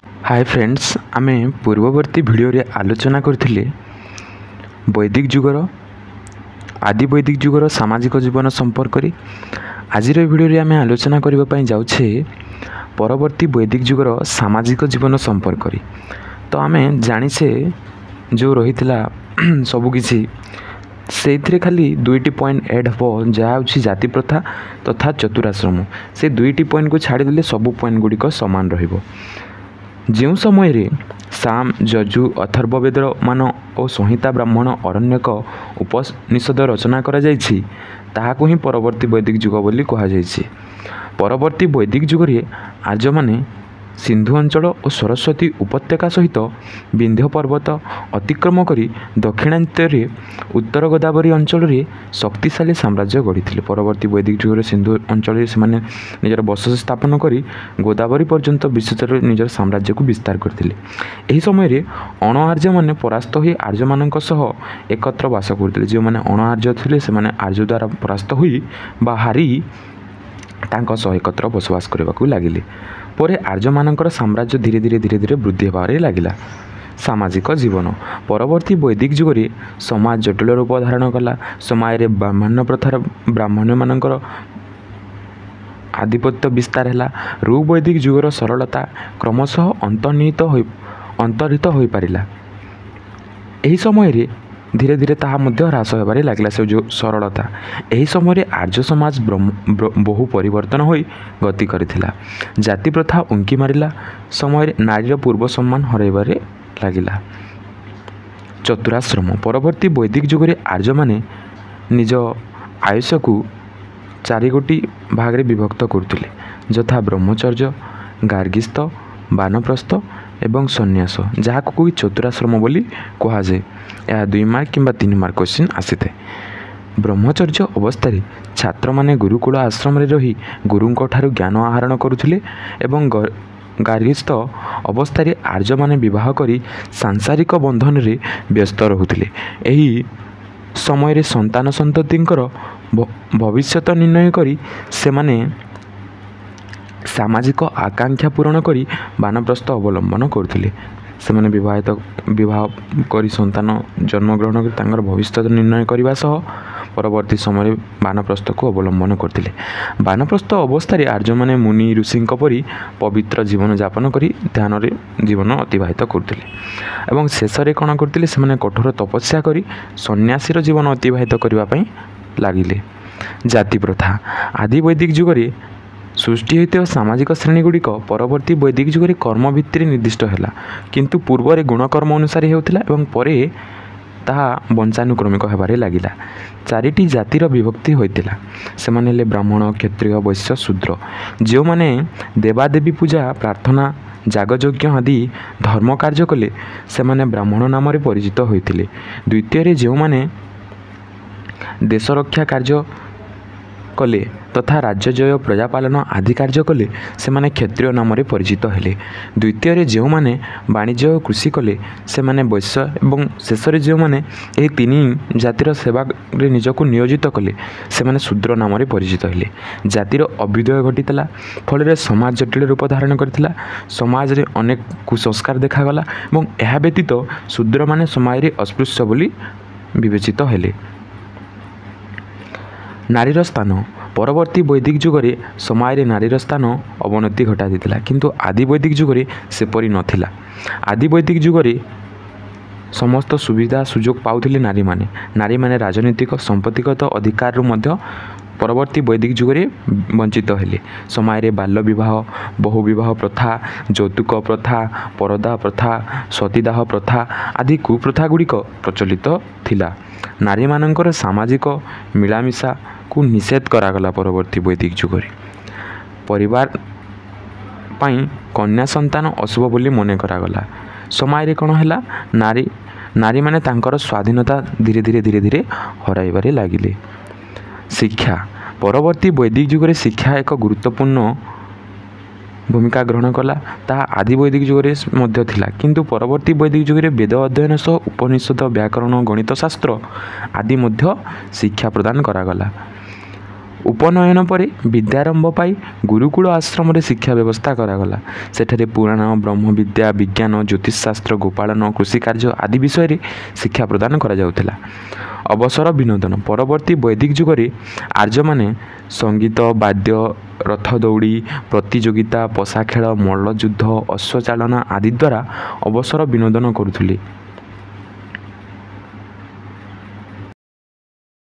Hi friends, आमे पूर्ववर्ती video रे आलोचना करथिले वैदिक जुगर आदि वैदिक जुगर सामाजिक जीवन संपर्क रे। आजिर भिडियो रे आमे आलोचना करबा पई जाउछे परवर्ती वैदिक जुगर सामाजिक जीवन संपर्क रे। तो आमे जानिछे जो रहितला सबु किछि से खाली दुईटी पॉइंट एड हो जहाँ जाति प्रथा तथा चतुराश्रम। से दुईटी पॉइंट को छाड़देले सबु पॉइंट गुड़िक सामान रहिबो। जो समय रे साम जजु अथर्ववेद मान और संहिता ब्राह्मण अरण्यक उपनिषद रचना करा जायछि ताहाकु ही परवर्ती वैदिक जुग बोली कहा जायछि। परवर्ती वैदिक जुग रे आर्य माने सिंधु अंचल और सरस्वती उपत्यका सहित विंध्य पर्वत अतिक्रम करी दक्षिणांतर उत्तर गोदावरी अंचल रे शक्तिशाली साम्राज्य गढ़ी। परवर्ती वैदिक जुग रे सिंधु अंचल से माने निजर बसति स्थापन करी गोदावरी पर्यंत विशेषकर निजर साम्राज्य को विस्तार करथिले। एही समय रे अण आर्य माने परास्त होई आर्य मानक सह एकत्र वास करथिले। जे माने अण आर्य थिले से माने आर्य द्वारा परास्त होई बा हारी तांको सह एकत्र बसवास करबाकू लागिले। परे आर्य मानकर साम्राज्य धीरे धीरे वृद्धि होबारे लागिला। सामाजिक जीवन परवर्ती वैदिक जुग रे समाज जटिल रूप धारण कला। समाज रे ब्राह्मण्य प्रथार ब्राह्मण्य मानकर आधिपत्य विस्तार है। ऋग वैदिक जुगर सरलता क्रमशः अंतर्हित हो पारिला। एही समय रे धीरे धीरे ताहा मध्य ह्रास होबारे लागला। से जो सरलता एही समय रे आर्य समाज बहु परिवर्तन होई गति करिथिला। जाति प्रथा उंकी मारिला। समय रे नारीर पूर्व सम्मान हरैबारे लागिला। चतुराश्रम परवर्ती वैदिक जुग रे आर्य माने निज आयुष को 4 गोटी भाग रे विभक्त करथिले, यथा ब्रह्मचर्य, गार्गिस्थ, बानप्रस्थ एवं सन्यास, जहाँ को कोई चतुराश्रम बोली कहा जाए। यह 2 मार्क किंबा 3 मार्क क्वेश्चन आसी थे। ब्रह्मचर्य अवस्था छात्र माने गुरुकुल आश्रम रे रही गुरुंक ठारू ज्ञान आहरण करुथिले एवं गार्गिस्थ अवस्था आर्य माने विवाह करी सांसारिक बंधन रे व्यस्त रहुथिले। एही समय रे संतान संततिंकर भविष्यत निर्णय करी से माने सामाजिक आकांक्षा पूरण करी बानप्रस्थ अवलंबन करथिले। से माने विवाह करी संतान जन्म ग्रहण कर तांगर भविष्य निर्णय करबा सह परवर्ती समय बानप्रस्थ को अवलंबन करथिले। बानप्रस्थ अवस्था रे आर्य माने मुनि ऋषिंक परी पवित्र जीवन यापन करी ध्यान रे जीवन अतिबाहित करथिले एवं शेष रे कोन करथिले से माने कठोर तपस्या करी सन्यासीर जीवन अतिबाहित करबा पई लागिले। जाति प्रथा आदि वैदिक जुग रे सृष्टि होता सामाजिक श्रेणी गुड़िक परवर्ती वैदिक जुग रे कर्म भित्ति निर्दिष्ट है, किंतु पूर्व रे गुणकर्म अनुसार होता एवं परे ताहा वंशानुक्रमिक होबारे लागिला। 4टी जातिर विभक्ति होइतिला। से माने ले ब्राह्मण, क्षत्रिय, वैश्य, शूद्र। जो माने देवादेवी पूजा प्रार्थना जागयज्ञ आदि धर्म कार्य कले से माने ब्राह्मण नाम रे परिचित होइतिले। द्वितीय रे जो माने देश रक्षा कार्य कले तथा राज्य जय प्रजापालन आदि कार्य कले से माने क्षत्रिय नाम रे परिचित हेले। द्वितीय रे जो माने वाणिज्य और कृषि कले से माने वैश्य एवं शेष रे जो माने एही 3 जातिर सेवा रे निजको नियोजित कले से माने शूद्र नाम रे परिचित हेले। जातिर अभ्युदय घटितला फल रे समाज जटिल रूप धारण करथिला। समाज रे अनेक कुसंस्कार देखागला एवं एहा व्यतीत शूद्र माने समाज रे अस्पृश्य बोली विवेचित हेले। नारीर स्थान परवर्ती वैदिक जुग रे समाज रे नारीर स्थान अवनति घटा दिथिला, किंतु आदि वैदिक जुग रे सेपरि नथिला। आदि वैदिक जुग रे समस्त सुविधा सुजोग पाउथिले नारी माने राजनीतिक संपत्तिगत अधिकार रु मध्य परवर्ती वैदिक जुग रे वंचित हेले। समाज रे बाल्य विवाह, बहु विवाह प्रथा, यौतुक प्रथा, परदा प्रथा, सतीदाह प्रथा आदि कुप्रथा गुड़िक प्रचलित थिला। नारी मानकर सामाजिक मिलामिशा को निषेध करागला। परवर्ती वैदिक जुग रे परिवार पाई कन्या संतान अशुभ बोली मने करागला। समाज रे कोन हैला नारी माने तांकर स्वाधीनता धीरे धीरे हराइबारे लागिले। शिक्षा परवर्ती वैदिक जुग रे शिक्षा एक गुरुत्वपूर्ण भूमिका ग्रहण कला। ताहा आदि वैदिक जुग रे मध्य थिला, किंतु परवर्ती वैदिक जुग रे वेद अध्ययन सह उपनिषद, व्याकरण, गणित शास्त्र आदि मध्य शिक्षा प्रदान करागला। ଉପନୟନ ପରେ ବିଦ୍ୟାରମ୍ଭ ପାଇଁ ଗୁରୁକୁଳ ଆଶ୍ରମରେ ଶିକ୍ଷା ବ୍ୟବସ୍ଥା କରାଗଲା। ସେଠାରେ ପୁରାଣ, ବ୍ରହ୍ମବିଦ୍ୟା, ବିଜ୍ଞାନ, ଜ୍ୟୋତିଷଶାସ୍ତ୍ର, ଗୋପାଳନ, କୃଷିକାର୍ଯ୍ୟ ଆଦି ବିଷୟରେ ଶିକ୍ଷା ପ୍ରଦାନ କରାଯାଉଥିଲା। ଅବସର ବିନୋଦନ। ପରବର୍ତ୍ତୀ ବୈଦିକ ଯୁଗରେ ଆର୍ଯ୍ୟମାନେ ସଙ୍ଗୀତ, ବାଦ୍ୟ, ରଥ ଦଉଡ଼ି ପ୍ରତିଯୋଗିତା, ପଶା ଖେଳ, ମଲ୍ଲଯୁଦ୍ଧ, ଅଶ୍ୱଚାଳନା ଆଦି ଦ୍ୱାରା ଅବସର ବିନୋଦନ କରୁଥିଲେ।